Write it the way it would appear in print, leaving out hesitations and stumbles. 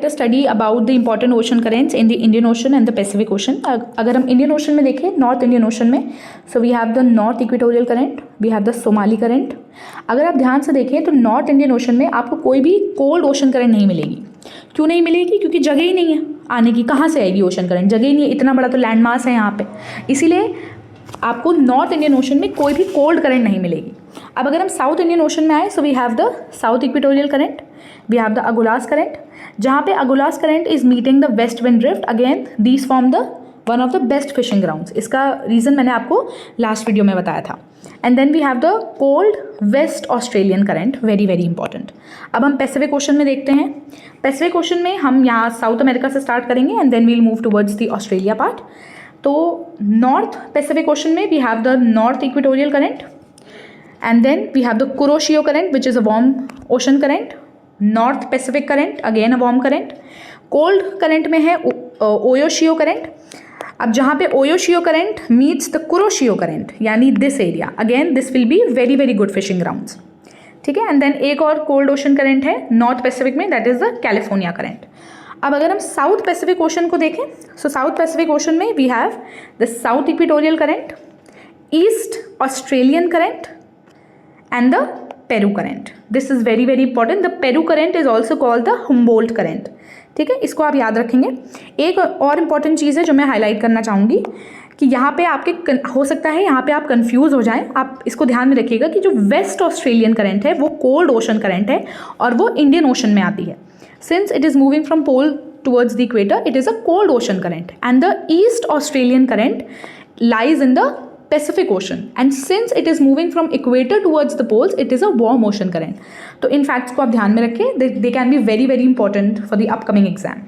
Let us study about the important ocean currents in the Indian ocean and the Pacific ocean. अगर हम Indian Ocean में देखें, north Indian Ocean में, so we have the north equatorial current, we have the Somali current. अगर आप ध्यान से देखें तो नॉर्थ इंडियन ओशन में आपको कोई भी कोल्ड ओशन करंट नहीं मिलेगी. क्यों नहीं मिलेगी? क्योंकि जगह ही नहीं है आने की. कहाँ से आएगी ओशन करंट? जगह ही नहीं है, इतना बड़ा तो लैंड मास है यहाँ पे. इसीलिए आपको नॉर्थ इंडियन ओशन में कोई भी कोल्ड करंट नहीं मिलेगी. अब अगर हम साउथ इंडियन ओशन में आए, so we have the south equatorial current, we have the Agulhas current. जहाँ पे Agulhas current is meeting the west wind drift, again these form the one of the best fishing grounds. इसका reason मैंने आपको last video में बताया था. And then we have the cold West Australian current, very very important. अब हम Pacific ocean में देखते हैं. पैसिफिक ओशन में हम यहाँ साउथ अमेरिका से स्टार्ट करेंगे and then we'll move towards the Australia part. तो नॉर्थ पैसिफिक ओशन में we have the north equatorial current and then we have the Kuroshio current which is a warm ocean current. North Pacific current, again a warm current. Cold current में है Oyashio current. अब जहाँ पे Oyashio current meets the Kuroshio current, यानी this area, again this will be very very good fishing grounds. ठीक है. And then एक और कोल्ड ओशन करंट है नॉर्थ पैसिफिक में, that is the California current. अब अगर हम साउथ पैसिफिक ओशन को देखें, सो साउथ पैसिफिक ओशन में we have the south equatorial current, east Australian current and the Peru current. This is very very important. The Peru current is also called the Humboldt current. ठीक है, इसको आप याद रखेंगे. एक और important चीज़ है जो मैं हाईलाइट करना चाहूँगी कि यहाँ पे आपके हो सकता है यहाँ पे आप कंफ्यूज हो जाएं. आप इसको ध्यान में रखिएगा कि जो वेस्ट ऑस्ट्रेलियन करंट है वो कोल्ड ओशन करंट है और वो इंडियन ओशन में आती है. Since it is moving from pole towards the equator, it is a cold ocean current and the East Australian current lies in the Pacific Ocean, and since it is moving from equator towards the poles, it is a warm ocean current. तो इन facts को आप ध्यान में रखें. they can be very very important for the upcoming exam.